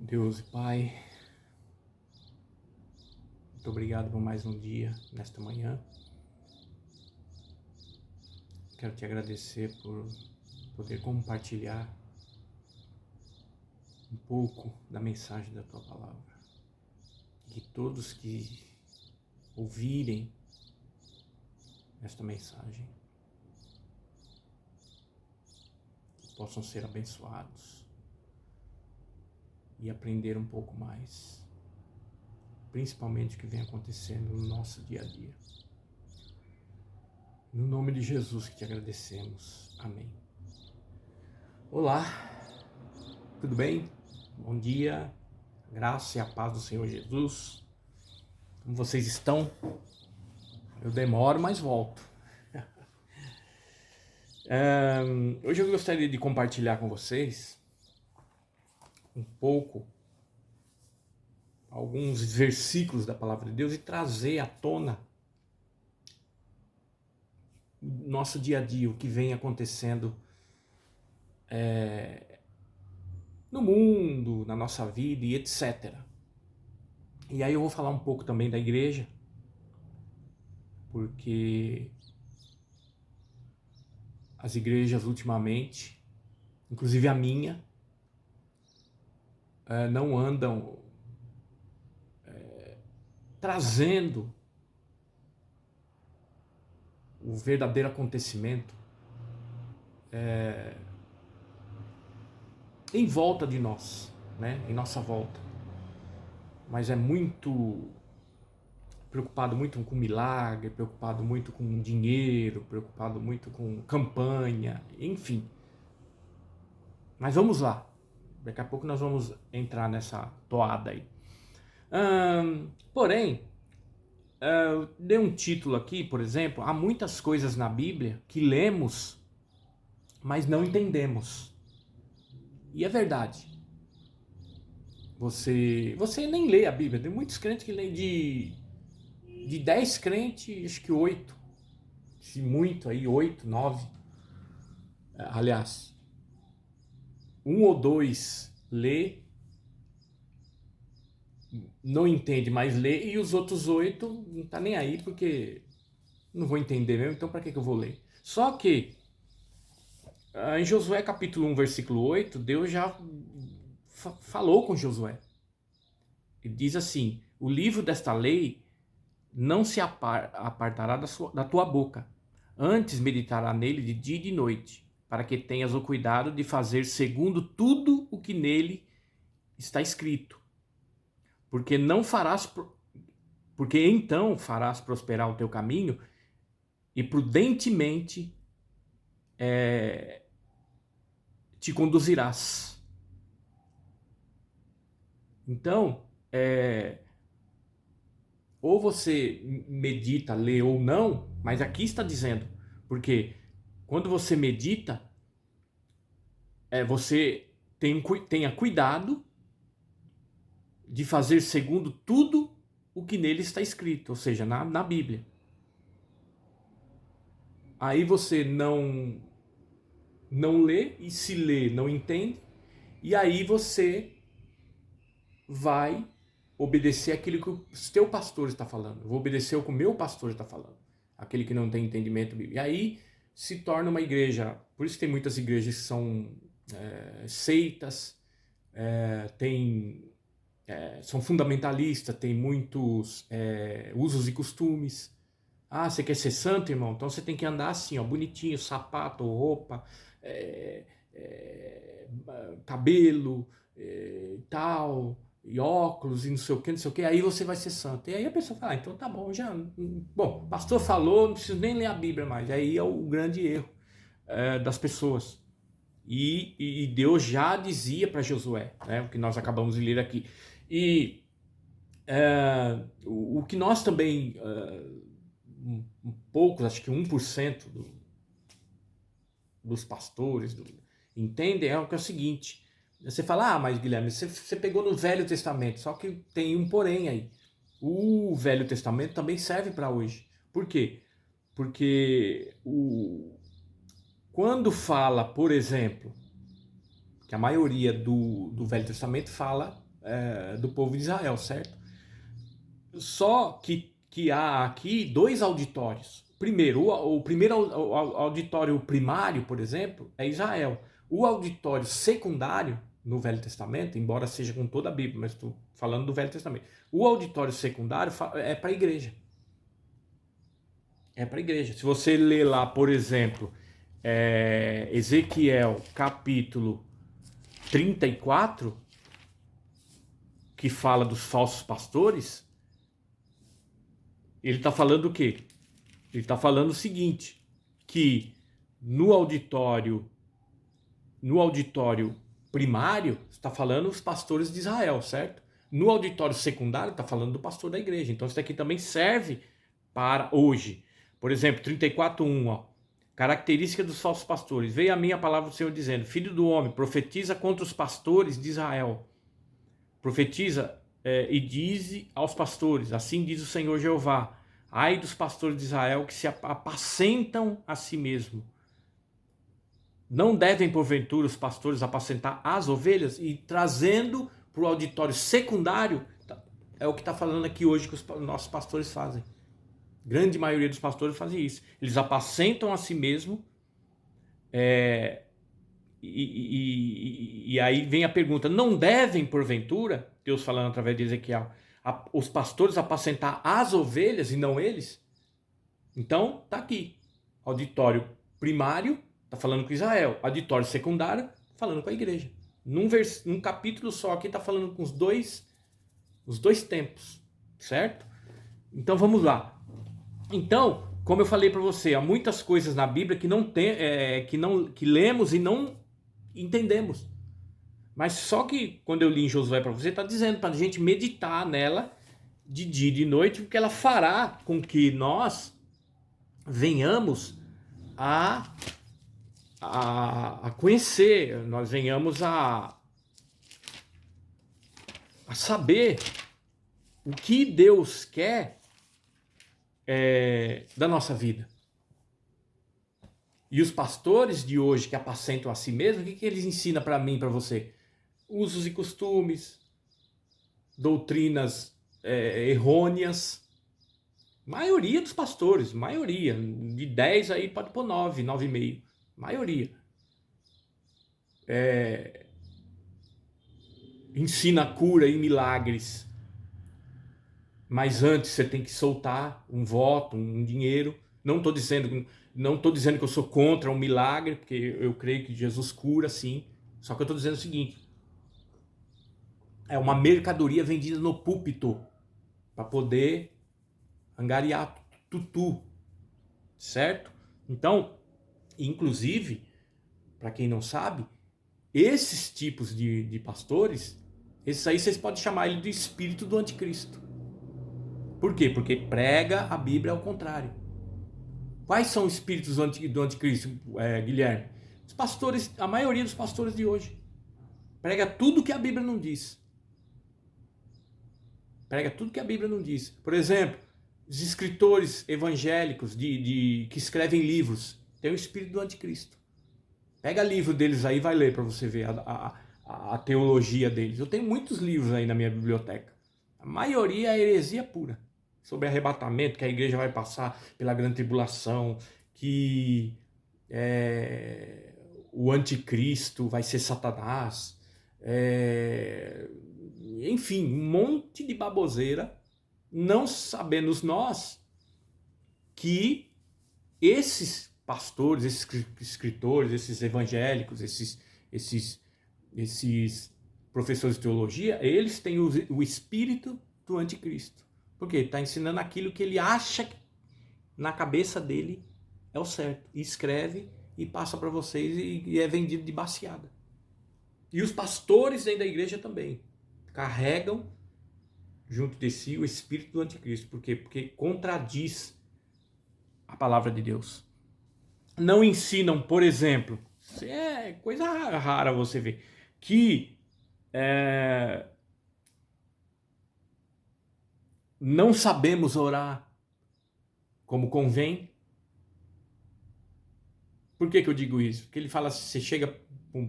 Deus e Pai, muito obrigado por mais um dia nesta manhã. Quero te agradecer por poder compartilhar um pouco da mensagem da Tua Palavra. Que todos que ouvirem esta mensagem possam ser abençoados e aprender um pouco mais, principalmente o que vem acontecendo no nosso dia a dia. No nome de Jesus que te agradecemos. Amém. Olá, tudo bem? Bom dia, graça e a paz do Senhor Jesus. Como vocês estão? Eu demoro, mas volto. Hoje eu gostaria de compartilhar com vocês um pouco alguns versículos da Palavra de Deus e trazer à tona o nosso dia a dia, o que vem acontecendo no mundo, na nossa vida e etc. E aí eu vou falar um pouco também da igreja, porque as igrejas ultimamente, inclusive a minha, não andam trazendo o verdadeiro acontecimento em volta de nós, né? Em nossa volta. Mas é muito preocupado muito com milagre, preocupado muito com dinheiro, preocupado muito com campanha, enfim. Mas vamos lá. Daqui a pouco nós vamos entrar nessa toada aí. Porém, eu dei um título aqui, por exemplo, há muitas coisas na Bíblia que lemos, mas não entendemos. E é verdade. Você nem lê a Bíblia. Tem muitos crentes que leem de 10 crentes, acho que 8. Se muito aí, 8, 9. Aliás, um ou dois lê, não entende, mas lê, e os outros 8 não tá nem aí, porque não vou entender mesmo, então para que eu vou ler? Só que em Josué capítulo 1, versículo 8, Deus já falou com Josué. Ele diz assim: o livro desta lei não se apartará da tua boca, antes meditará nele de dia e de noite, para que tenhas o cuidado de fazer segundo tudo o que nele está escrito. Porque não farás, porque então farás prosperar o teu caminho e prudentemente te conduzirás. Então, ou você medita, lê ou não, mas aqui está dizendo, porque quando você medita, você tenha cuidado de fazer segundo tudo o que nele está escrito, ou seja, na Bíblia. Aí você não lê, e se lê, não entende, e aí você vai obedecer aquilo que o teu pastor está falando. Eu vou obedecer o que o meu pastor está falando. Aquele que não tem entendimento bíblico. E aí se torna uma igreja. Por isso tem muitas igrejas que são seitas, são fundamentalistas, tem muitos usos e costumes. Ah, você quer ser santo, irmão? Então você tem que andar assim, ó, bonitinho, sapato, roupa, cabelo, tal, e óculos, e não sei o que, não sei o que. Aí você vai ser santo. E aí a pessoa fala, então tá bom, já. Bom, o pastor falou, não preciso nem ler a Bíblia mais. Aí é o grande erro das pessoas. E Deus já dizia para Josué, né, o que nós acabamos de ler aqui. E o que nós também, poucos, acho que 1% dos pastores entendem é o seguinte. Você fala, mas Guilherme, você pegou no Velho Testamento, só que tem um porém aí. O Velho Testamento também serve para hoje. Por quê? Porque quando fala, por exemplo, que a maioria do Velho Testamento fala do povo de Israel, certo? Só que há aqui dois auditórios. Primeiro, o primeiro auditório primário, por exemplo, é Israel. O auditório secundário no Velho Testamento, embora seja com toda a Bíblia, mas estou falando do Velho Testamento. O auditório secundário é para a igreja. É para a igreja. Se você ler lá, por exemplo, Ezequiel capítulo 34, que fala dos falsos pastores, ele está falando o quê? Ele está falando o seguinte, que no auditório primário, está falando os pastores de Israel, certo? No auditório secundário, está falando do pastor da igreja. Então, isso aqui também serve para hoje. Por exemplo, 34:1, ó. Característica dos falsos pastores. Veio a mim a palavra do Senhor dizendo: Filho do homem, profetiza contra os pastores de Israel. Profetiza e dize aos pastores: assim diz o Senhor Jeová. Ai dos pastores de Israel que se apacentam a si mesmo. Não devem, porventura, os pastores apacentar as ovelhas? E trazendo para o auditório secundário, é o que está falando aqui hoje que os nossos pastores fazem. Grande maioria dos pastores fazem isso. Eles apacentam a si mesmo. E aí vem a pergunta: não devem, porventura, Deus falando através de Ezequiel, os pastores apacentar as ovelhas e não eles? Então, tá aqui. Auditório primário, tá falando com Israel. Auditório secundário, falando com a igreja. Num capítulo só aqui, tá falando com os dois tempos, certo? Então, vamos lá. Então, como eu falei para você, há muitas coisas na Bíblia que lemos e não entendemos. Mas só que quando eu li em Josué para você, está dizendo para a gente meditar nela de dia e de noite, porque ela fará com que nós venhamos a conhecer, nós venhamos a saber o que Deus quer da nossa vida. E os pastores de hoje que apacentam a si mesmos, o que eles ensinam para mim e para você? Usos e costumes, doutrinas errôneas. Maioria dos pastores, maioria. De 10 aí pode pôr 9, 9,5. Maioria. Ensina cura e milagres. Mas antes você tem que soltar um voto, um dinheiro. Não estou dizendo que eu sou contra um milagre, porque eu creio que Jesus cura, sim. Só que eu estou dizendo o seguinte: é uma mercadoria vendida no púlpito para poder angariar tutu, certo? Então, inclusive, para quem não sabe, esses tipos de pastores, esses aí vocês podem chamar ele de espírito do anticristo. Por quê? Porque prega a Bíblia ao contrário. Quais são os espíritos do anticristo, Guilherme? Os pastores, a maioria dos pastores de hoje. Prega tudo que a Bíblia não diz. Prega tudo que a Bíblia não diz. Por exemplo, os escritores evangélicos que escrevem livros, tem o espírito do anticristo. Pega livro deles aí e vai ler para você ver a teologia deles. Eu tenho muitos livros aí na minha biblioteca. A maioria é heresia pura. Sobre arrebatamento, que a igreja vai passar pela grande tribulação, que o anticristo vai ser Satanás, enfim, um monte de baboseira, não sabemos nós que esses pastores, esses escritores, esses evangélicos, esses professores de teologia, eles têm o espírito do anticristo. Porque ele está ensinando aquilo que ele acha que na cabeça dele é o certo. E escreve e passa para vocês e é vendido de baseada. E os pastores dentro da igreja também carregam junto de si o espírito do anticristo. Por quê? Porque contradiz a palavra de Deus. Não ensinam, por exemplo, é coisa rara você ver, que não sabemos orar como convém. Por que eu digo isso? Porque ele fala, você chega para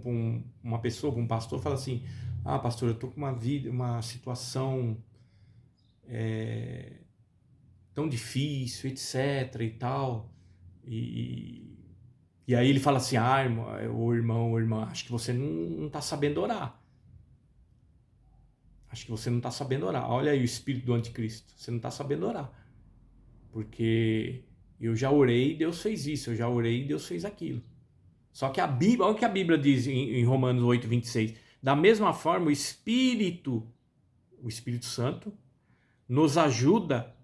uma pessoa, para um pastor, fala assim: Ah, pastor, eu estou com uma situação tão difícil, etc e tal. E aí ele fala assim, ah, irmão, ou irmão, ou irmã, acho que você não está sabendo orar. Acho que você não está sabendo orar. Olha aí o espírito do anticristo. Você não está sabendo orar. Porque eu já orei e Deus fez isso. Eu já orei e Deus fez aquilo. Só que a Bíblia, olha o que a Bíblia diz em Romanos 8, 26. Da mesma forma, o Espírito Santo, nos ajuda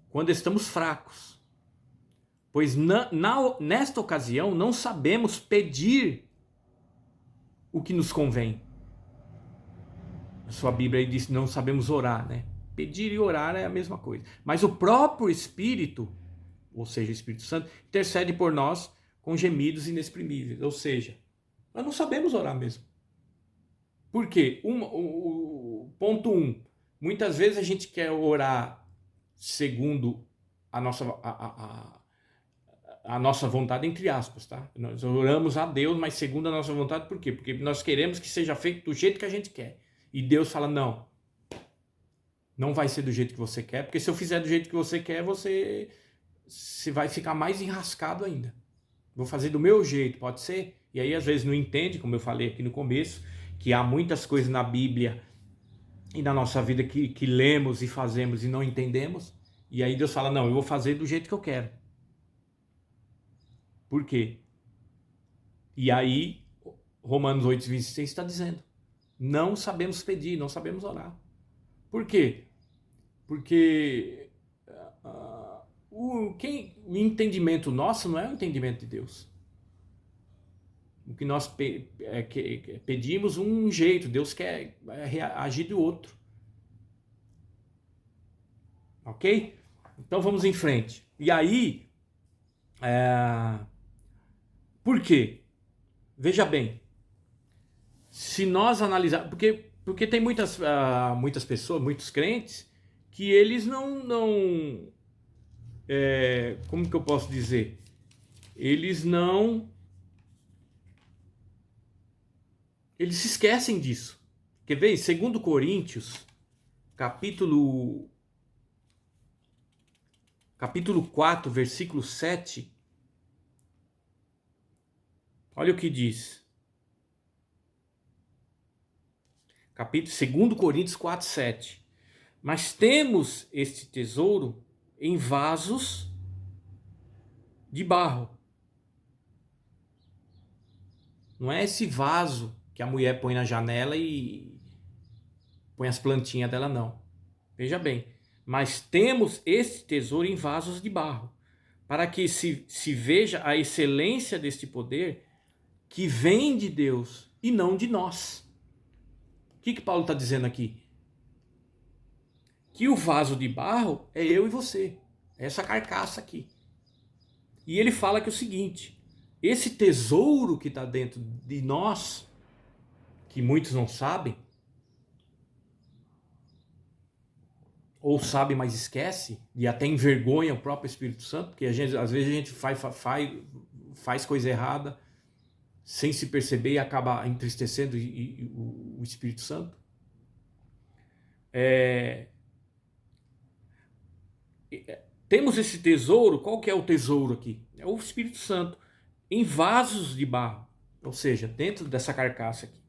quando estamos fracos. Pois nesta ocasião não sabemos pedir o que nos convém. A sua Bíblia aí diz que não sabemos orar, né? Pedir e orar é a mesma coisa. Mas o próprio Espírito, ou seja, o Espírito Santo, intercede por nós com gemidos inexprimíveis. Ou seja, nós não sabemos orar mesmo. Por quê? Ponto 1. Muitas vezes a gente quer orar segundo a nossa vontade, entre aspas, tá? Nós oramos a Deus, mas segundo a nossa vontade, por quê? Porque nós queremos que seja feito do jeito que a gente quer. E Deus fala, não vai ser do jeito que você quer, porque se eu fizer do jeito que você quer, você vai ficar mais enrascado ainda. Vou fazer do meu jeito, pode ser? E aí às vezes não entende, como eu falei aqui no começo, que há muitas coisas na Bíblia e na nossa vida que lemos e fazemos e não entendemos. E aí Deus fala, não, eu vou fazer do jeito que eu quero. Por quê? E aí Romanos 8,26 está dizendo, não sabemos pedir, não sabemos orar. Por quê? Porque o entendimento nosso não é o entendimento de Deus. O que nós pedimos um jeito, Deus quer agir de outro. Ok? Então vamos em frente. E aí, por quê? Veja bem, se nós analisarmos, porque tem muitas pessoas, muitos crentes, que eles como que eu posso dizer? Eles se esquecem disso. Quer ver? Em 2 Coríntios, capítulo 4, versículo 7, olha o que diz. 2 Coríntios 4, 7. Mas temos este tesouro em vasos de barro. Não é esse vaso que a mulher põe na janela e põe as plantinhas dela, não. Veja bem. Mas temos este tesouro em vasos de barro, para que se veja a excelência deste poder que vem de Deus e não de nós. O que Paulo está dizendo aqui? Que o vaso de barro é eu e você, essa carcaça aqui. E ele fala que é o seguinte, esse tesouro que está dentro de nós, que muitos não sabem, ou sabe, mas esquece, e até envergonha o próprio Espírito Santo, porque às vezes a gente faz coisa errada, sem se perceber e acaba entristecendo o Espírito Santo. Temos esse tesouro, qual que é o tesouro aqui? É o Espírito Santo, em vasos de barro, ou seja, dentro dessa carcaça aqui,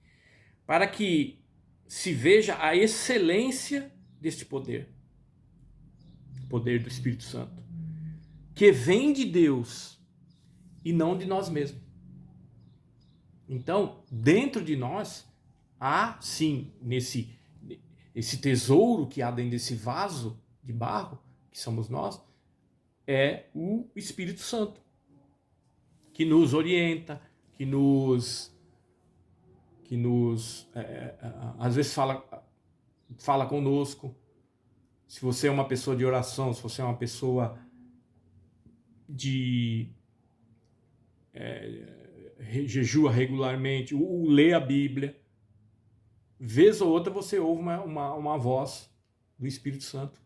para que se veja a excelência deste poder do Espírito Santo, que vem de Deus e não de nós mesmos. Então, dentro de nós, há sim, esse tesouro que há dentro desse vaso de barro, que somos nós, é o Espírito Santo, que nos orienta, que às vezes fala conosco. Se você é uma pessoa de oração, se você é uma pessoa de jejua regularmente, lê a Bíblia, vez ou outra você ouve uma voz do Espírito Santo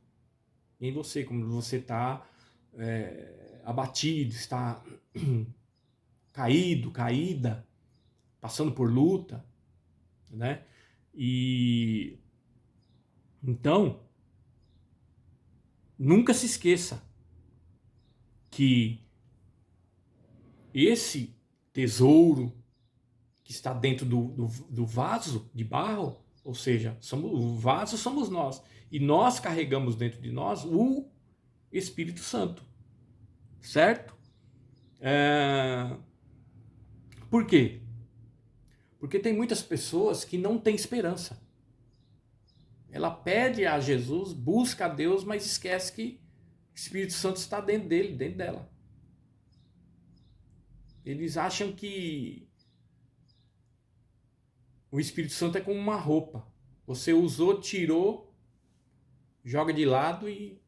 em você, como você está abatido, está caída, passando por luta, né? E então, nunca se esqueça que esse tesouro que está dentro do vaso de barro, ou seja, o vaso somos nós, e nós carregamos dentro de nós o Espírito Santo, certo? Por quê? Porque tem muitas pessoas que não têm esperança. Ela pede a Jesus, busca a Deus, mas esquece que o Espírito Santo está dentro dele, dentro dela. Eles acham que o Espírito Santo é como uma roupa. Você usou, tirou, joga de lado e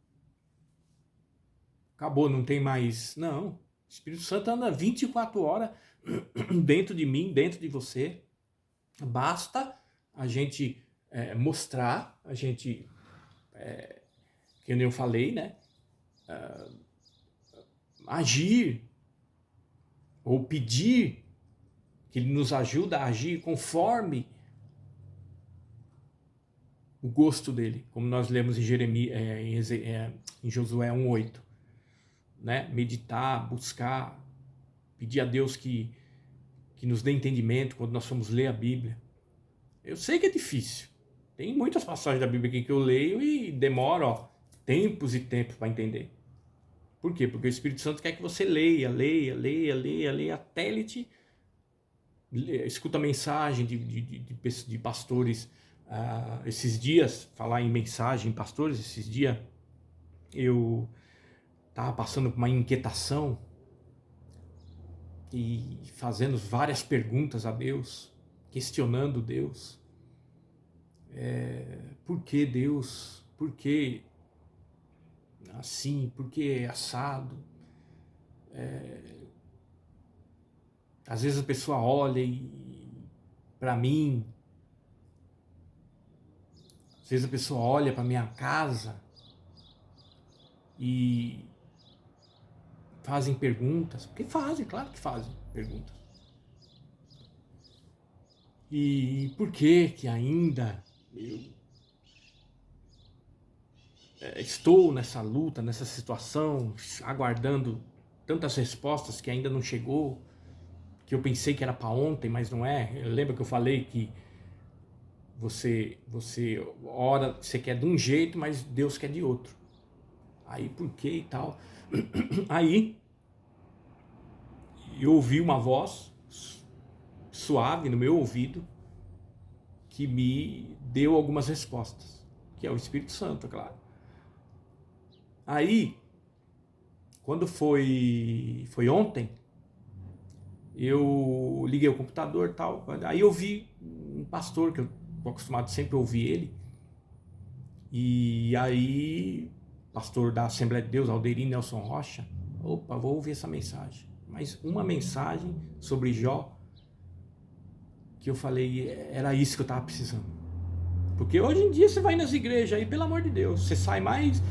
acabou, não tem mais. Não. O Espírito Santo anda 24 horas dentro de mim, dentro de você. Basta a gente mostrar, a gente, que eu falei, né? Agir ou pedir que ele nos ajude a agir conforme o gosto dele, como nós lemos em Jeremias, em Josué 1:8, né? Meditar, buscar, pedir a Deus que nos dê entendimento quando nós formos ler a Bíblia. Eu sei que é difícil. Tem muitas passagens da Bíblia aqui que eu leio e demora tempos e tempos para entender. Por quê? Porque o Espírito Santo quer que você leia, até ele te escuta a mensagem de pastores. Esses dias, falar em mensagem, pastores, esses dias eu estava passando por uma inquietação e fazendo várias perguntas a Deus, questionando Deus. Por que Deus? Por que assim? Por que assado? Às vezes a pessoa olha para mim, às vezes a pessoa olha para minha casa e fazem perguntas, porque fazem, claro que fazem perguntas. E por que ainda eu estou nessa luta, nessa situação, aguardando tantas respostas que ainda não chegou, que eu pensei que era para ontem, mas não é. Lembra que eu falei que você ora, você quer de um jeito, mas Deus quer de outro. Aí por que e tal? Aí eu ouvi uma voz suave no meu ouvido que me deu algumas respostas, que é o Espírito Santo, é claro. Aí, quando foi ontem, eu liguei o computador e tal, aí eu vi um pastor, que eu estou acostumado sempre a ouvir ele, e aí, pastor da Assembleia de Deus, Alderim Nelson Rocha, opa, vou ouvir essa mensagem. Mas uma mensagem sobre Jó, que eu falei, era isso que eu estava precisando. Porque hoje em dia você vai nas igrejas aí, pelo amor de Deus, você sai mais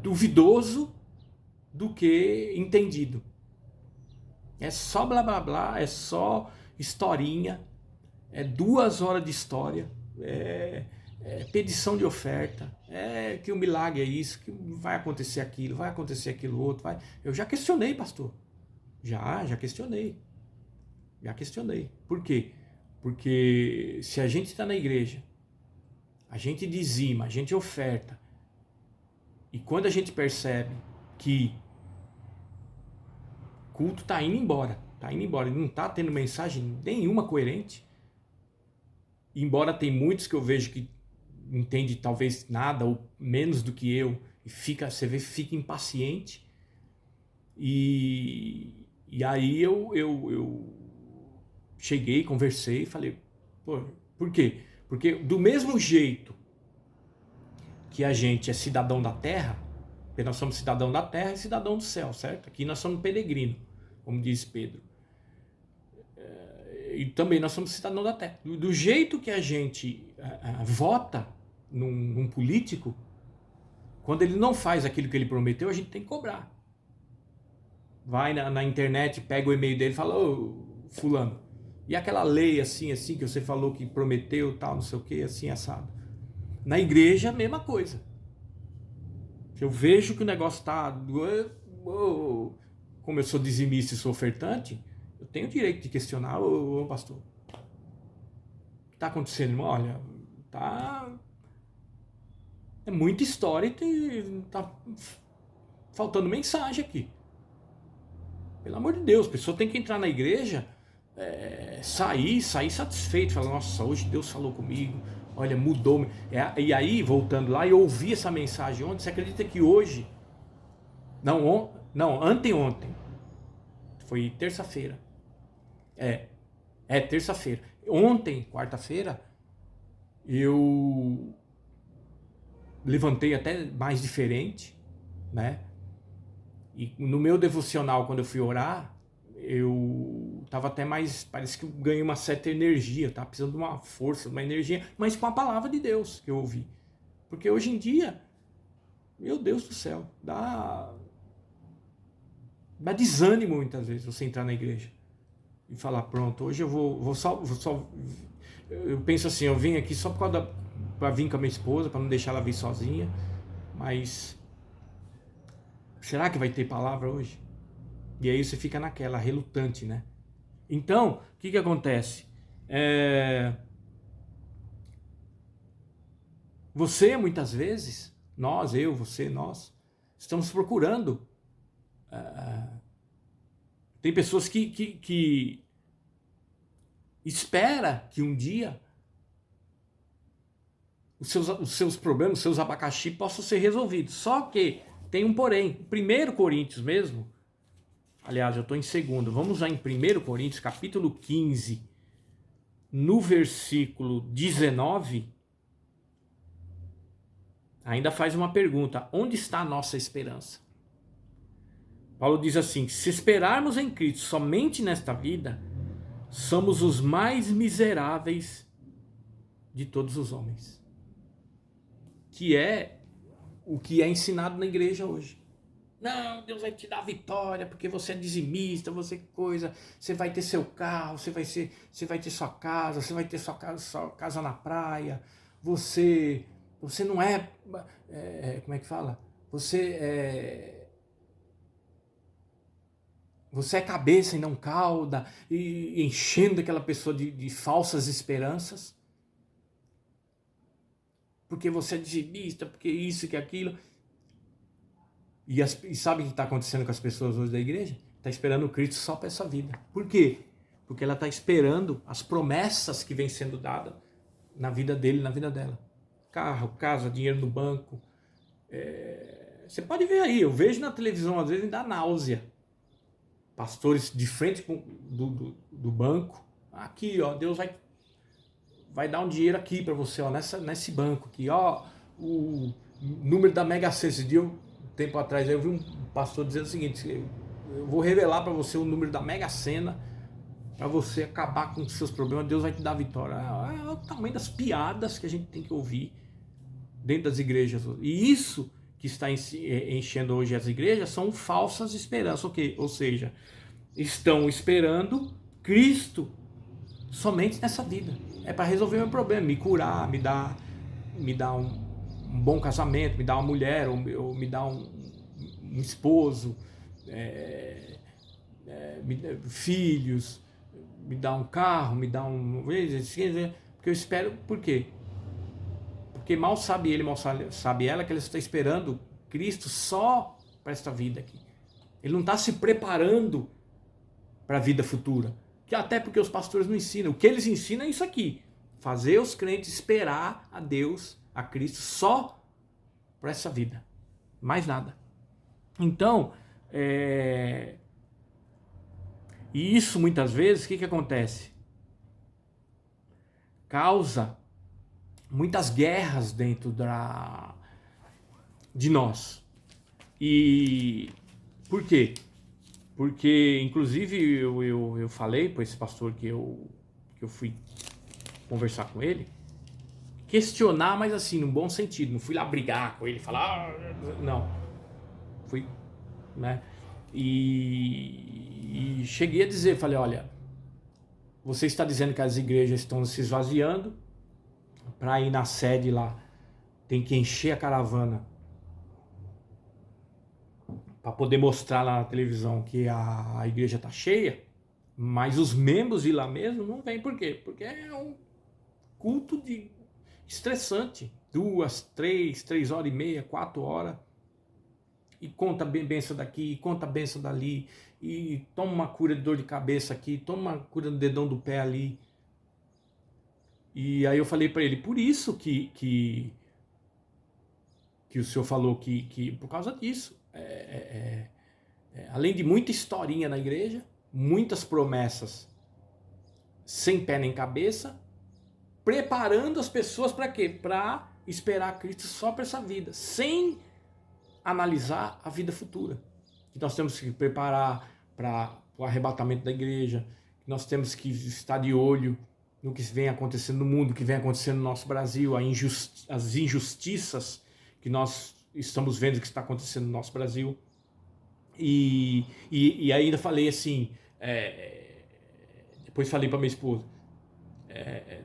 duvidoso do que entendido. É só blá blá blá, é só historinha, é 2 horas de história, pedição de oferta, que o milagre é isso, que vai acontecer aquilo outro. Eu já questionei, pastor. Já questionei. Por quê? Porque se a gente está na igreja, a gente dizima, a gente oferta, e quando a gente percebe que o culto está indo embora, e não está tendo mensagem nenhuma coerente, embora tem muitos que eu vejo que entende talvez nada ou menos do que eu, e fica impaciente, e aí eu cheguei, conversei e falei, por quê? Porque do mesmo jeito que a gente é cidadão da terra, porque nós somos cidadão da terra e cidadão do céu, certo? Aqui nós somos peregrino, como diz Pedro. E também nós somos cidadão da terra. Do jeito que a gente vota num político, quando ele não faz aquilo que ele prometeu, a gente tem que cobrar. Vai na internet, pega o e-mail dele e fala, ô fulano, E aquela lei assim, que você falou que prometeu, tal, não sei o que, assim, assado. Na igreja, a mesma coisa. Se eu vejo que o negócio tá... Como eu sou dizimista e sou ofertante, eu tenho o direito de questionar, ô pastor, o que está acontecendo, irmão? Olha, tá... É muita história e tá faltando mensagem aqui. Pelo amor de Deus, a pessoa tem que entrar na igreja, sair satisfeito, falar, nossa, hoje Deus falou comigo, olha, mudou. E aí, voltando lá, eu ouvi essa mensagem ontem, você acredita que hoje, não, anteontem, foi terça-feira, terça-feira, ontem, quarta-feira, eu levantei até mais diferente, né? E no meu devocional, quando eu fui orar, eu tava até mais, parece que eu ganhei uma certa energia, tá? Precisando de uma força, de uma energia, mas com a palavra de Deus que eu ouvi. Porque hoje em dia, meu Deus do céu, dá desânimo muitas vezes você entrar na igreja e falar, pronto, hoje eu vou só eu penso assim, eu vim aqui só para vir com a minha esposa, para não deixar ela vir sozinha, mas será que vai ter palavra hoje? E aí você fica naquela, relutante, né? Então, o que acontece? Você, muitas vezes, nós, eu, você, nós, estamos procurando. Tem pessoas que espera que um dia os seus problemas, os seus abacaxi possam ser resolvidos. Só que tem um porém. 1 Coríntios mesmo, aliás, eu estou em 2º. Vamos lá em 1 Coríntios, capítulo 15, no versículo 19, ainda faz uma pergunta: onde está a nossa esperança? Paulo diz assim: se esperarmos em Cristo somente nesta vida, somos os mais miseráveis de todos os homens. Que é o que é ensinado na igreja hoje. Não, Deus vai te dar vitória porque você é dizimista, você coisa, você vai ter seu carro, você vai ter sua casa, você vai ter sua casa na praia, você não como é que fala? Você é cabeça e não cauda, e enchendo aquela pessoa de falsas esperanças, porque você é dizimista, porque isso, que aquilo. E sabe o que está acontecendo com as pessoas hoje da igreja? Está esperando Cristo só para essa vida. Por quê? Porque ela está esperando as promessas que vêm sendo dadas na vida dele, na vida dela. Carro, casa, dinheiro no banco. Você pode ver aí, eu vejo na televisão, às vezes me dá náusea. Pastores de frente do banco. Aqui, ó, Deus vai dar um dinheiro aqui para você, ó, nesse banco aqui, ó, o número da Mega Sena. Esse dia, tempo atrás, eu vi um pastor dizendo o seguinte: eu vou revelar para você o número da Mega Sena para você acabar com os seus problemas, Deus vai te dar vitória. É o tamanho das piadas que a gente tem que ouvir dentro das igrejas. E isso que está enchendo hoje as igrejas são falsas esperanças, ou seja, estão esperando Cristo somente nessa vida. É para resolver o meu problema, me curar, me dar um bom casamento, me dar uma mulher, ou me dar um esposo, filhos, me dar um carro, me dar um... Porque eu espero, por quê? Porque mal sabe ele, mal sabe ela, que ele está esperando Cristo só para esta vida aqui. Ele não está se preparando para a vida futura. Que até porque os pastores não ensinam. O que eles ensinam é isso aqui: fazer os crentes esperar a Deus, a Cristo, só para essa vida. Mais nada. Então, e isso muitas vezes, o que acontece? Causa muitas guerras dentro de nós. E por quê? Porque, inclusive, eu falei para esse pastor que eu fui conversar com ele, questionar, mas assim, no bom sentido. Não fui lá brigar com ele, falar... Não. Fui, né? E cheguei a dizer, falei, olha, você está dizendo que as igrejas estão se esvaziando, para ir na sede lá, tem que encher a caravana para poder mostrar lá na televisão que a igreja está cheia, mas os membros de lá mesmo não vêm. Por quê? Porque é um culto estressante. 2, 3 horas e meia, 4 horas. E conta bênção daqui, conta bênção dali. E toma uma cura de dor de cabeça aqui, toma uma cura no dedão do pé ali. E aí eu falei para ele, por isso que o senhor falou que por causa disso. Além de muita historinha na igreja, muitas promessas sem pé nem cabeça, preparando as pessoas para quê? Para esperar Cristo só para essa vida, sem analisar a vida futura. Que nós temos que preparar para o arrebatamento da igreja, que nós temos que estar de olho no que vem acontecendo no mundo, o que vem acontecendo no nosso Brasil, as injustiças que nós estamos vendo que está acontecendo no nosso Brasil. E ainda falei assim, depois falei para minha esposa,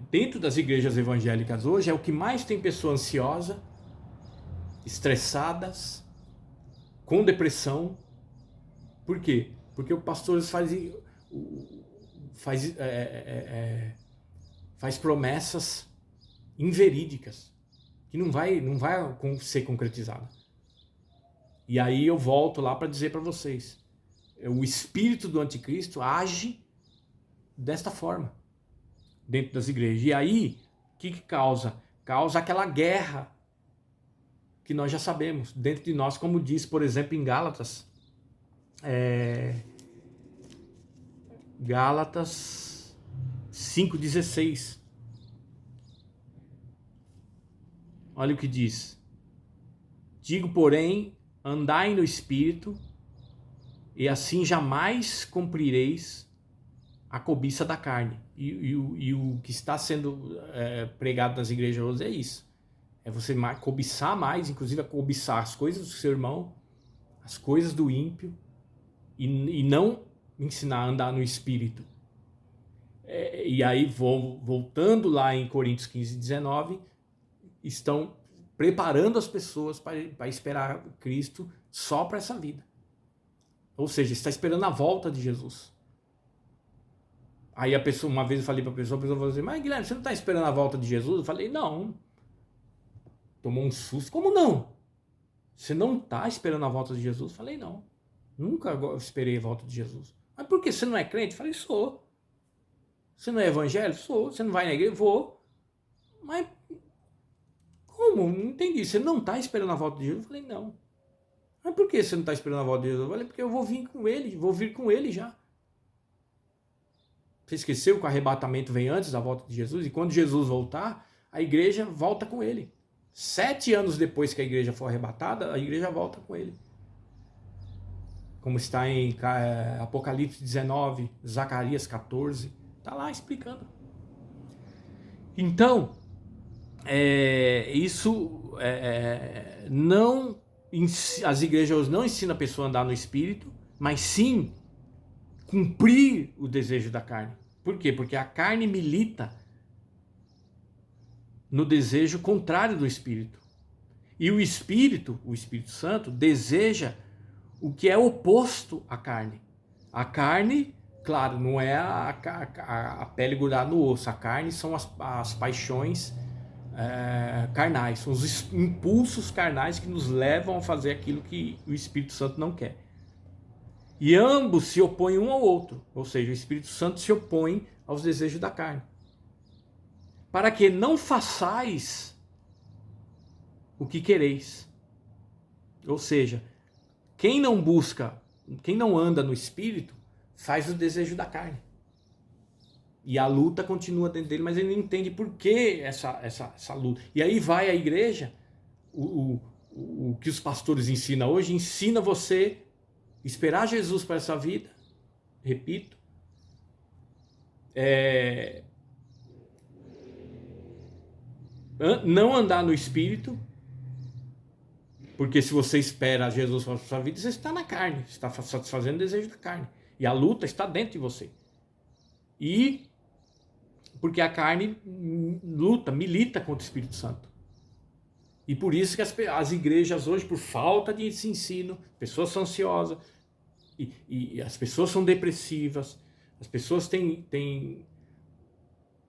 dentro das igrejas evangélicas hoje é o que mais tem pessoa ansiosa, estressadas, com depressão. Por quê? Porque o pastor faz promessas inverídicas que não vai ser concretizada. E aí eu volto lá para dizer para vocês, o espírito do anticristo age desta forma dentro das igrejas. E aí, o que causa? Causa aquela guerra que nós já sabemos dentro de nós, como diz, por exemplo, em Gálatas. Gálatas 5,16. Olha o que diz. Digo, porém, andai no Espírito, e assim jamais cumprireis a cobiça da carne. E o que está sendo pregado nas igrejas hoje é isso. É você cobiçar mais, inclusive a cobiçar as coisas do seu irmão, as coisas do ímpio, e não ensinar a andar no Espírito. E aí, voltando lá em Coríntios 15, 19, estão preparando as pessoas para esperar Cristo só para essa vida. Ou seja, está esperando a volta de Jesus. Aí a pessoa, uma vez eu falei para a pessoa falou assim, mas Guilherme, você não está esperando a volta de Jesus? Eu falei, não. Tomou um susto. Como não? Você não está esperando a volta de Jesus? Eu falei, não. Nunca esperei a volta de Jesus. Mas por que você não é crente? Eu falei, sou. Você não é evangélico? Sou. Você não vai na igreja? Vou. Mas como? Não entendi. Você não está esperando a volta de Jesus? Eu falei, não. Mas por que você não está esperando a volta de Jesus? Eu falei, porque eu vou vir com ele já. Você esqueceu que o arrebatamento vem antes da volta de Jesus? E quando Jesus voltar, a igreja volta com ele. 7 anos depois que a igreja for arrebatada, a igreja volta com ele. Como está em Apocalipse 19, Zacarias 14. Está lá explicando. Então, as igrejas não ensinam a pessoa a andar no Espírito, mas sim cumprir o desejo da carne. Por quê? Porque a carne milita no desejo contrário do Espírito. E o Espírito Santo, deseja o que é oposto à carne. A carne, claro, não é a pele grudada no osso. A carne são as paixões carnais, são os impulsos carnais que nos levam a fazer aquilo que o Espírito Santo não quer. E ambos se opõem um ao outro, ou seja, o Espírito Santo se opõe aos desejos da carne. Para que não façais o que quereis. Ou seja, quem não anda no Espírito, faz o desejo da carne. E a luta continua dentro dele, mas ele não entende por que essa luta. E aí vai a igreja, o que os pastores ensinam hoje, ensina você esperar Jesus para essa vida, repito, não andar no Espírito, porque se você espera Jesus para a sua vida, você está na carne, você está satisfazendo o desejo da carne, e a luta está dentro de você. E Porque a carne milita contra o Espírito Santo. E por isso que as igrejas hoje, por falta de ensino, pessoas são ansiosas, e as pessoas são depressivas, as pessoas têm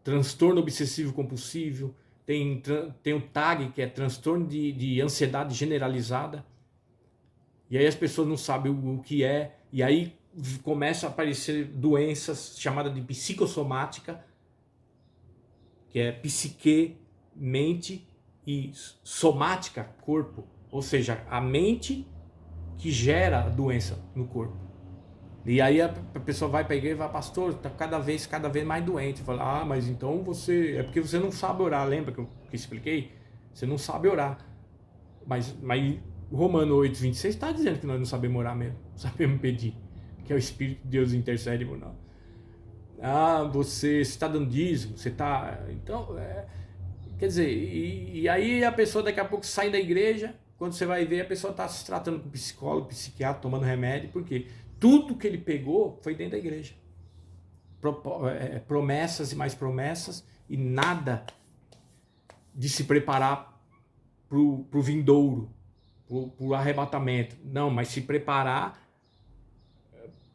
transtorno obsessivo compulsivo, tem o TAG, que é transtorno de ansiedade generalizada, e aí as pessoas não sabem o que é, e aí começam a aparecer doenças chamadas de psicossomática, que é psique, mente, e somática, corpo, ou seja, a mente que gera a doença no corpo. E aí a pessoa vai para a igreja e fala, pastor, está cada vez mais doente. Fala, mas então é porque você não sabe orar, lembra que eu expliquei? Você não sabe orar. Mas Romano 8:26 está dizendo que nós não sabemos orar mesmo, sabemos pedir, que é o Espírito de Deus intercede por nós. Você está dando dízimo, você está... Então, quer dizer, e aí a pessoa daqui a pouco sai da igreja, quando você vai ver, a pessoa está se tratando com psicólogo, psiquiatra, tomando remédio, por quê? Tudo que ele pegou foi dentro da igreja. Promessas e mais promessas, e nada de se preparar para o vindouro, para o arrebatamento. Não, mas se preparar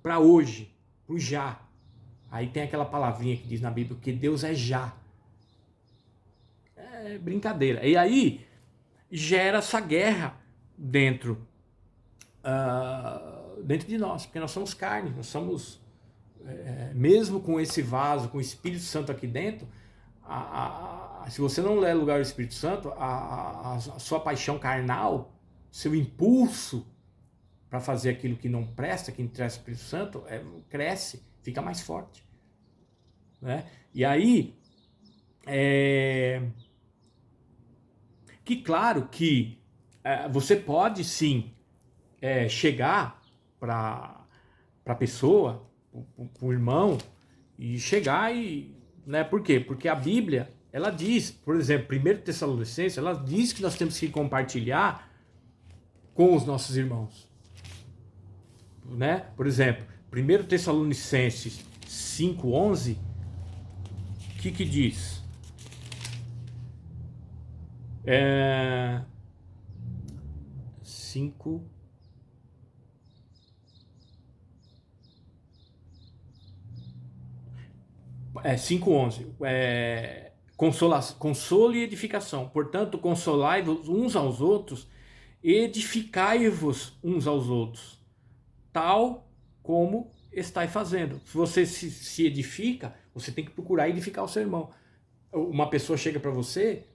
para hoje, para o já. Aí tem aquela palavrinha que diz na Bíblia que Deus é já. É brincadeira. E aí gera essa guerra dentro de nós, porque nós somos carne, nós somos, mesmo com esse vaso, com o Espírito Santo aqui dentro, se você não der lugar ao Espírito Santo, a sua paixão carnal, seu impulso para fazer aquilo que não presta, que interessa o Espírito Santo, cresce, fica mais forte. Né? E aí, que claro que você pode sim chegar para a pessoa, para o irmão, e chegar e... Né, por quê? Porque a Bíblia, ela diz, por exemplo, 1 Tessalonicenses, ela diz que nós temos que compartilhar com os nossos irmãos. Né? Por exemplo, 1 Tessalonicenses 5:11, o que diz? 5... 5:11, consolo e edificação. Portanto, consolai-vos uns aos outros, edificai-vos uns aos outros, tal como estáis fazendo. Se você se edifica, você tem que procurar edificar o seu irmão. Uma pessoa chega para você,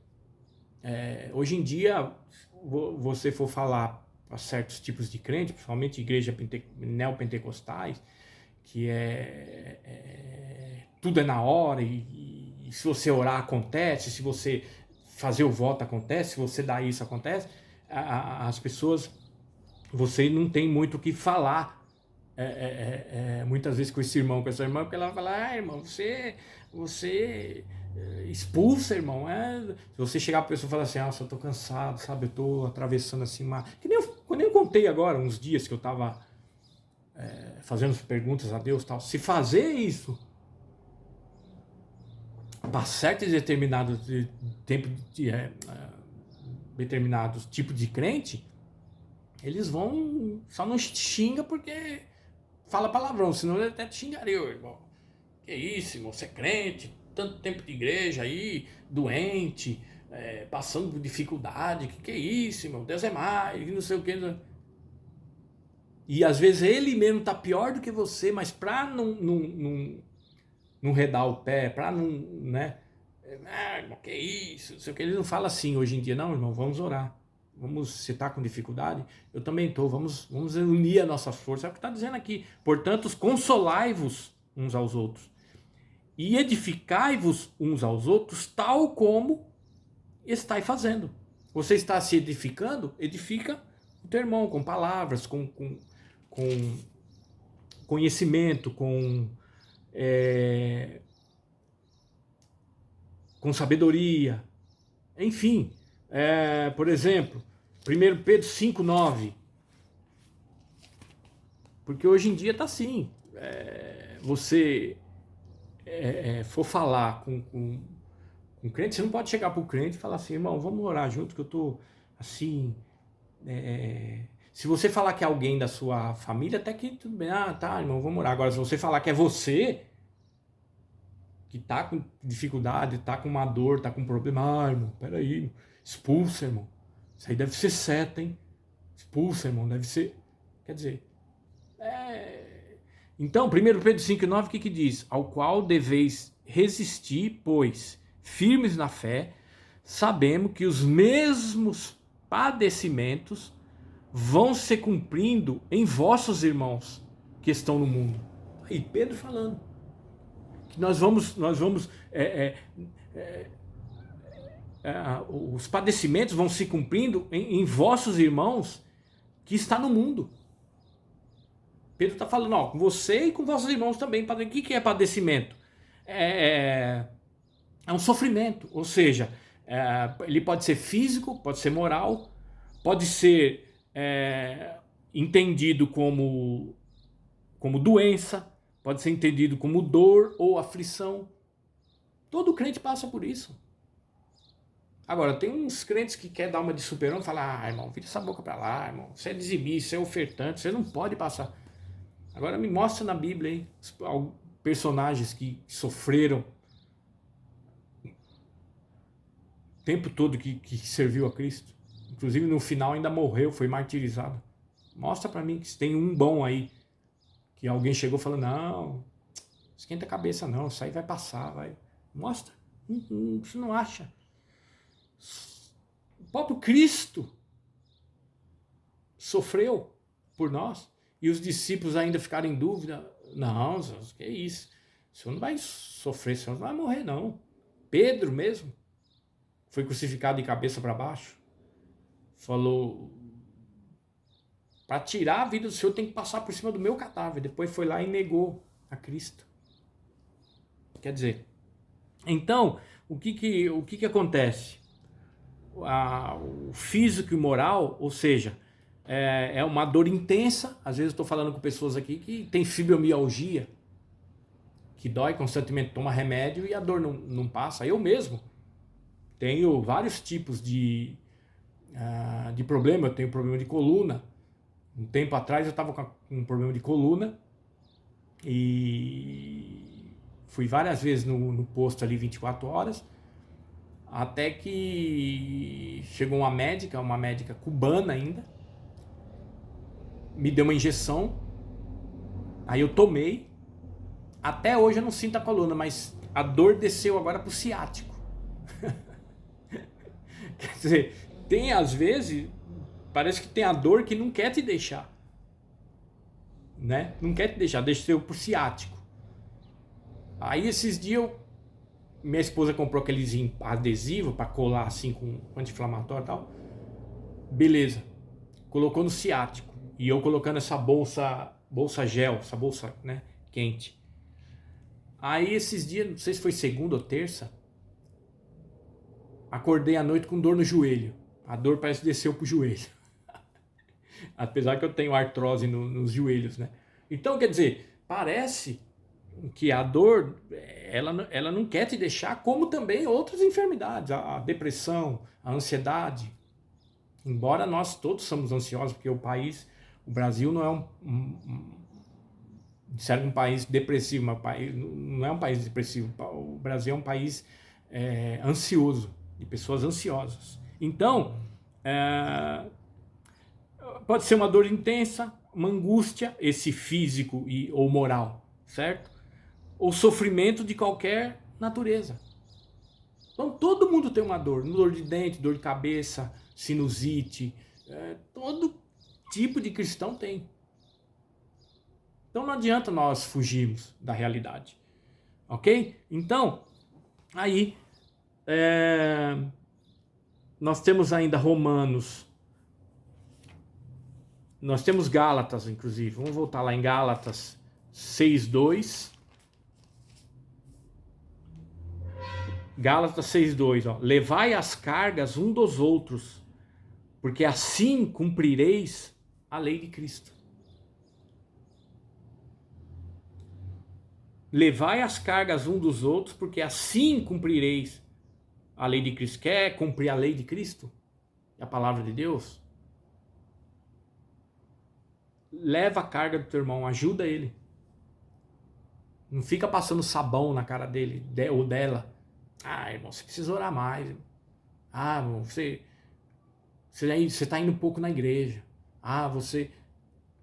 hoje em dia, você for falar para certos tipos de crente, principalmente igreja neopentecostais, que tudo é na hora, e se você orar acontece, se você fazer o voto acontece, se você dar isso acontece, as pessoas, você não tem muito o que falar muitas vezes com esse irmão, com essa irmã, porque ela vai falar, irmão, você expulsa, irmão. Se você chegar pra pessoa e falar assim, eu tô cansado, sabe, eu tô atravessando assim que nem eu contei agora, uns dias que eu tava fazendo perguntas a Deus, tal. Se fazer isso para certos determinados determinados tipos de crente, eles vão, só não xinga porque fala palavrão, senão ele até te xingaria, irmão. Que isso, irmão, você é crente, tanto tempo de igreja aí, doente, passando por dificuldade, que é isso, irmão, Deus é mais, não sei o que. E às vezes ele mesmo tá pior do que você, mas pra não redar o pé, pra não, né? Irmão, que isso, não sei o que. Ele não fala assim hoje em dia, não, irmão, vamos orar. Você tá com dificuldade? Eu também tô, vamos unir a nossa força. É o que está dizendo aqui. Portanto, consolai-vos uns aos outros e edificai-vos uns aos outros, tal como estáis fazendo. Você está se edificando? Edifica o teu irmão com palavras, com conhecimento, com sabedoria, enfim. Por exemplo, 1 Pedro 5:9, porque hoje em dia está assim, você for falar com crente, você não pode chegar para o crente e falar assim, irmão, vamos orar junto que eu tô assim. Se você falar que é alguém da sua família, até que tudo bem, tá, irmão, vamos orar. Agora, se você falar que é você que tá com dificuldade, tá com uma dor, tá com um problema, irmão, peraí, expulsa, irmão. Isso aí deve ser seta, hein? Expulsa, irmão, deve ser. Quer dizer, Então, 1 Pedro 5,9, o que diz? Ao qual deveis resistir, pois, firmes na fé, sabemos que os mesmos padecimentos vão se cumprindo em vossos irmãos que estão no mundo. Aí, Pedro falando que os padecimentos vão se cumprindo em vossos irmãos que está no mundo. Pedro está falando, ó, com você e com vossos irmãos também. O que é padecimento? É um sofrimento, ou seja, ele pode ser físico, pode ser moral, pode ser entendido como doença, pode ser entendido como dor ou aflição. Todo crente passa por isso. Agora, tem uns crentes que querem dar uma de super-homem e falar, irmão, vira essa boca pra lá, irmão, você é dizimista, você é ofertante, você não pode passar. Agora me mostra na Bíblia aí personagens que sofreram o tempo todo que serviu a Cristo. Inclusive no final ainda morreu, foi martirizado. Mostra pra mim que tem um bom aí. Que alguém chegou falando, não, esquenta a cabeça não, isso aí vai passar, vai. Mostra. Você não acha. O próprio Cristo sofreu por nós. E os discípulos ainda ficaram em dúvida. Não, que é isso? O senhor não vai sofrer, o senhor não vai morrer, não. Pedro mesmo foi crucificado de cabeça para baixo. Falou, para tirar a vida do senhor tem que passar por cima do meu cadáver. Depois foi lá e negou a Cristo. Quer dizer, então, o que acontece? O físico e moral, ou seja, é uma dor intensa. Às vezes eu estou falando com pessoas aqui que tem fibromialgia, que dói constantemente, toma remédio e a dor não passa. Eu mesmo tenho vários tipos de problema. Eu tenho problema de coluna. Um tempo atrás eu estava com um problema de coluna e fui várias vezes no posto ali 24 horas, até que chegou uma médica cubana ainda, me deu uma injeção, aí eu tomei, até hoje eu não sinto a coluna, mas a dor desceu agora pro ciático. Quer dizer, tem às vezes, parece que tem a dor que não quer te deixar, né? Não quer te deixar, desceu pro ciático. Aí esses dias minha esposa comprou aqueles adesivo para colar assim com anti-inflamatório e tal. Beleza, colocou no ciático. E eu colocando essa bolsa gel, essa bolsa, né, quente. Aí esses dias, não sei se foi segunda ou terça, acordei à noite com dor no joelho. A dor parece que desceu pro joelho. Apesar que eu tenho artrose nos joelhos, né? Então, quer dizer, parece que a dor, ela não quer te deixar, como também outras enfermidades, a depressão, a ansiedade. Embora nós todos somos ansiosos, porque o Brasil não é um país depressivo, mas não é um país depressivo. O Brasil é um país ansioso, de pessoas ansiosas. Então, pode ser uma dor intensa, uma angústia, esse físico ou moral, certo? Ou sofrimento de qualquer natureza. Então todo mundo tem uma dor de dente, dor de cabeça, sinusite, todo tipo de cristão tem. Então não adianta nós fugirmos da realidade, ok? Então, aí, nós temos ainda Romanos, nós temos Gálatas, inclusive, vamos voltar lá em Gálatas 6:2. Gálatas 6:2, ó. Levai as cargas um dos outros, porque assim cumprireis a lei de Cristo. levai as cargas um dos outros, porque assim cumprireis a lei de Cristo. Quer cumprir a lei de Cristo? A palavra de Deus? Leva a carga do teu irmão, ajuda ele. Não fica passando sabão na cara dele ou dela. Ah, irmão, você precisa orar mais. Irmão. Ah, irmão, você está indo um pouco na igreja. Ah, você...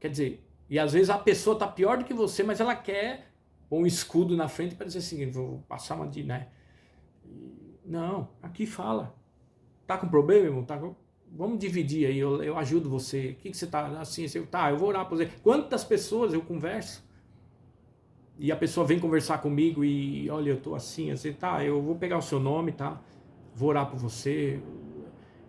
Quer dizer, e às vezes a pessoa está pior do que você, mas ela quer um escudo na frente para dizer assim, vou passar uma de... né? Não, aqui fala. Tá com problema, irmão? Vamos dividir aí, eu ajudo você. O que você tá assim? Tá, eu vou orar por você. Quantas pessoas eu converso? E a pessoa vem conversar comigo e, olha, eu tô assim, tá, eu vou pegar o seu nome, tá? Vou orar por você.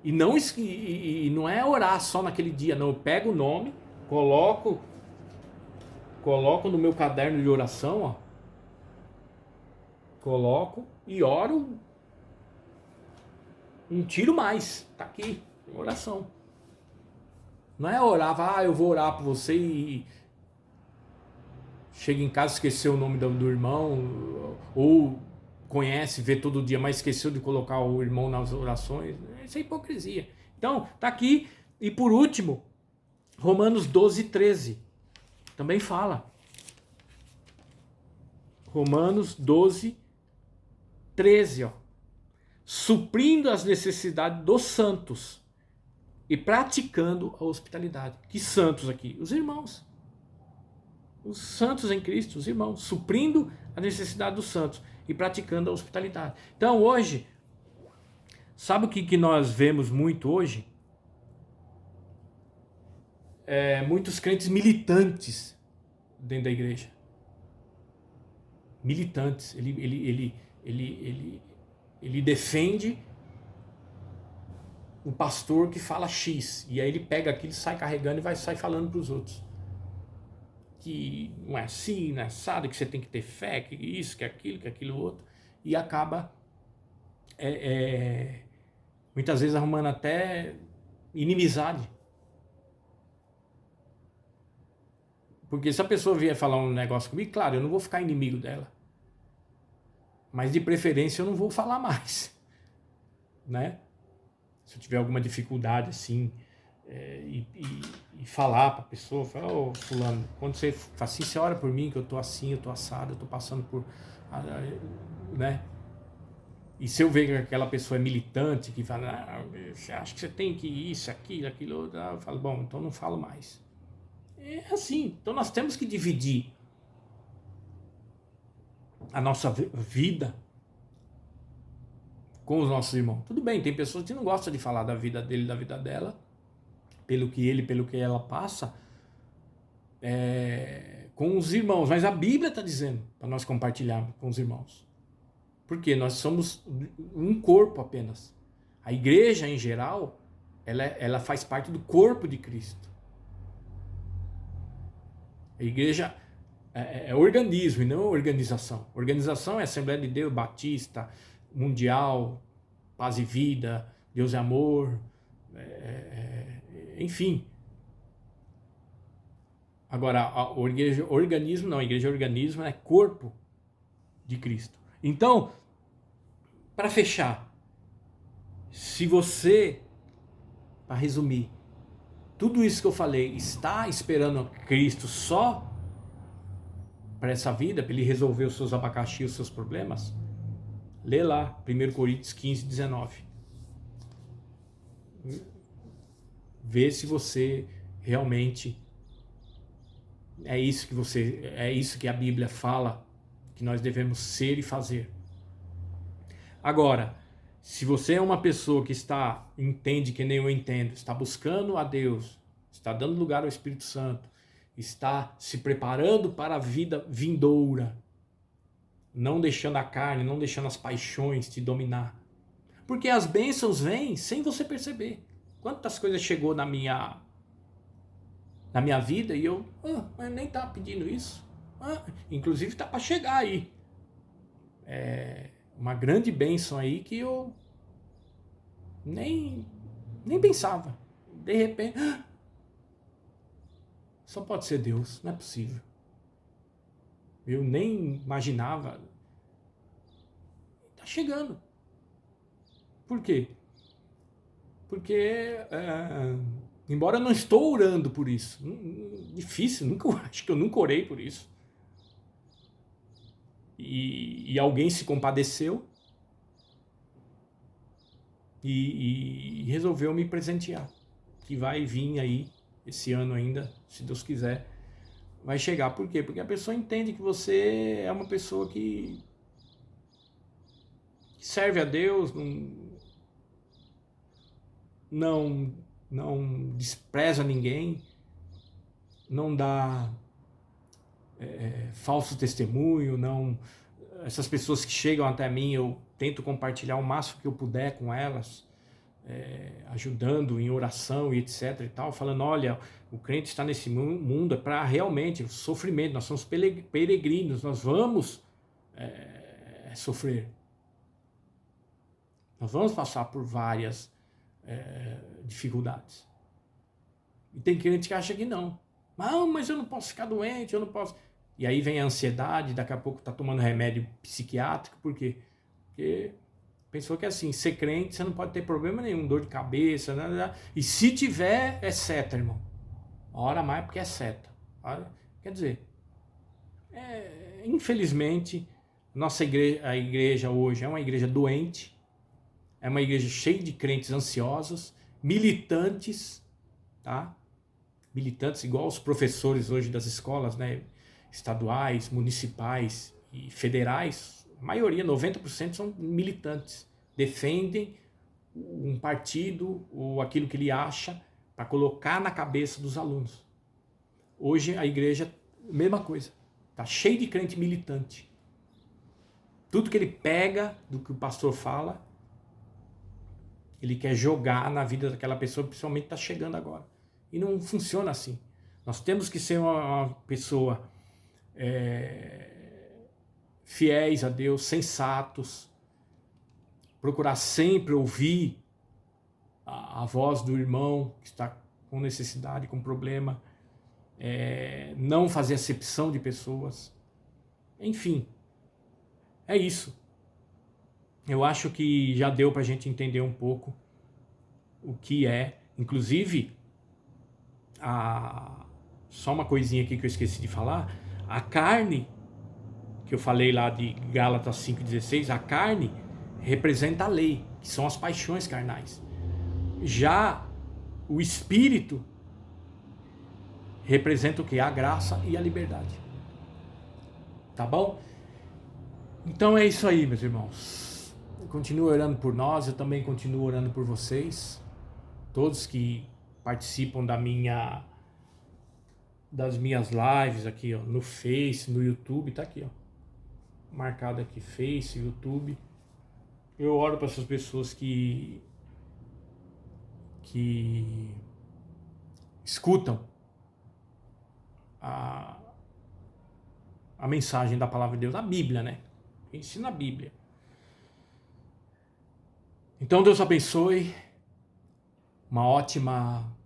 E não é orar só naquele dia, não. Eu pego o nome, coloco no meu caderno de oração, ó. Coloco e oro um tiro mais. Tá aqui, oração. Não é orar, eu vou orar por você e chega em casa, esqueceu o nome do irmão, ou conhece, vê todo dia, mas esqueceu de colocar o irmão nas orações. Isso é hipocrisia. Então, tá aqui. E por último, Romanos 12, 13. Também fala. Romanos 12, 13, ó. Suprindo as necessidades dos santos e praticando a hospitalidade. Que santos aqui? Os irmãos. Os santos em Cristo, os irmãos, suprindo a necessidade dos santos e praticando a hospitalidade. Então hoje, sabe o que nós vemos muito hoje? Muitos crentes militantes dentro da igreja. Militantes. Ele defende o pastor que fala X. E aí ele pega aquilo, sai carregando e sai falando para os outros. Que não é assim, não é assado, que você tem que ter fé, que isso, que aquilo outro, e acaba muitas vezes arrumando até inimizade. Porque se a pessoa vier falar um negócio comigo, claro, eu não vou ficar inimigo dela, mas de preferência eu não vou falar mais, né? Se eu tiver alguma dificuldade assim, e falar para a pessoa, falar, ô fulano, quando você fala assim, você ora por mim que eu tô assim, eu tô assado, eu tô passando por, né? E se eu ver que aquela pessoa é militante, que fala, você acha que você tem que isso, aquilo outro, eu falo, bom, então não falo mais. É assim, então nós temos que dividir a nossa vida com os nossos irmãos. Tudo bem, tem pessoas que não gostam de falar da vida dele, da vida dela, pelo que ela passa, com os irmãos. Mas a Bíblia está dizendo para nós compartilharmos com os irmãos. Porque nós somos um corpo apenas. A igreja, em geral, ela faz parte do corpo de Cristo. A igreja é organismo e não organização. Organização é Assembleia de Deus, Batista, Mundial, Paz e Vida, Deus é Amor, enfim. Agora, a igreja organismo não, a igreja organismo é corpo de Cristo. Então, para fechar, se você, para resumir, tudo isso que eu falei, está esperando Cristo só para essa vida, para ele resolver os seus abacaxi, os seus problemas, lê lá, 1 Coríntios 15, 19. Vê se você realmente é isso que a Bíblia fala que nós devemos ser e fazer. Agora, se você é uma pessoa que entende que nem eu entendo, está buscando a Deus, está dando lugar ao Espírito Santo, está se preparando para a vida vindoura, não deixando a carne, não deixando as paixões te dominar. Porque as bênçãos vêm sem você perceber. Quantas coisas chegou na minha vida e eu nem estava pedindo isso. Inclusive está para chegar aí. Uma grande bênção aí que eu nem pensava. De repente, só pode ser Deus, não é possível. Eu nem imaginava. Está chegando. Por quê? Porque, embora eu não estou orando por isso, difícil, acho que eu nunca orei por isso. E alguém se compadeceu e resolveu me presentear. Que vai vir aí, esse ano ainda, se Deus quiser, vai chegar. Por quê? Porque a pessoa entende que você é uma pessoa que serve a Deus, não despreza ninguém, não dá falso testemunho, não. Essas pessoas que chegam até mim, eu tento compartilhar o máximo que eu puder com elas, ajudando em oração e etc e tal, falando, olha, o crente está nesse mundo é para realmente sofrimento, nós somos peregrinos, nós vamos sofrer, nós vamos passar por várias dificuldades. E tem crente que acha que não. Mas eu não posso ficar doente, eu não posso. E aí vem a ansiedade, daqui a pouco está tomando remédio psiquiátrico, por quê? Porque pensou que assim, ser crente você não pode ter problema nenhum, dor de cabeça, nada. E se tiver, é seta, irmão. Ora mais porque é seta. Quer dizer, infelizmente, a igreja hoje é uma igreja doente, é uma igreja cheia de crentes ansiosos, militantes, tá? Militantes igual os professores hoje das escolas, né, estaduais, municipais e federais, a maioria, 90% são militantes, defendem um partido ou aquilo que ele acha para colocar na cabeça dos alunos. Hoje a igreja, mesma coisa, está cheio de crente militante. Tudo que ele pega do que o pastor fala, ele quer jogar na vida daquela pessoa, principalmente está chegando agora. E não funciona assim. Nós temos que ser uma pessoa fiéis a Deus, sensatos, procurar sempre ouvir a voz do irmão que está com necessidade, com problema, não fazer acepção de pessoas. Enfim, é isso. Eu acho que já deu para a gente entender um pouco o que é, inclusive, só uma coisinha aqui que eu esqueci de falar, a carne, que eu falei lá de Gálatas 5,16, a carne representa a lei, que são as paixões carnais. Já o espírito representa o que? A graça e a liberdade. Tá bom? Então é isso aí, meus irmãos. Continue orando por nós, eu também continuo orando por vocês, todos que participam das minhas lives aqui, ó, no Face, no YouTube, tá aqui, ó, marcado aqui, Face, YouTube. Eu oro para essas pessoas que escutam a mensagem da palavra de Deus, a Bíblia, né? Ensina a Bíblia. Então Deus abençoe, uma ótima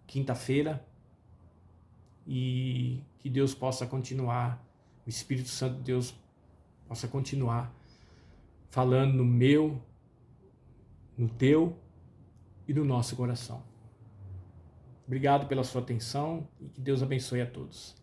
quinta-feira e que Deus possa continuar, o Espírito Santo de Deus possa continuar falando no meu, no teu e no nosso coração. Obrigado pela sua atenção e que Deus abençoe a todos.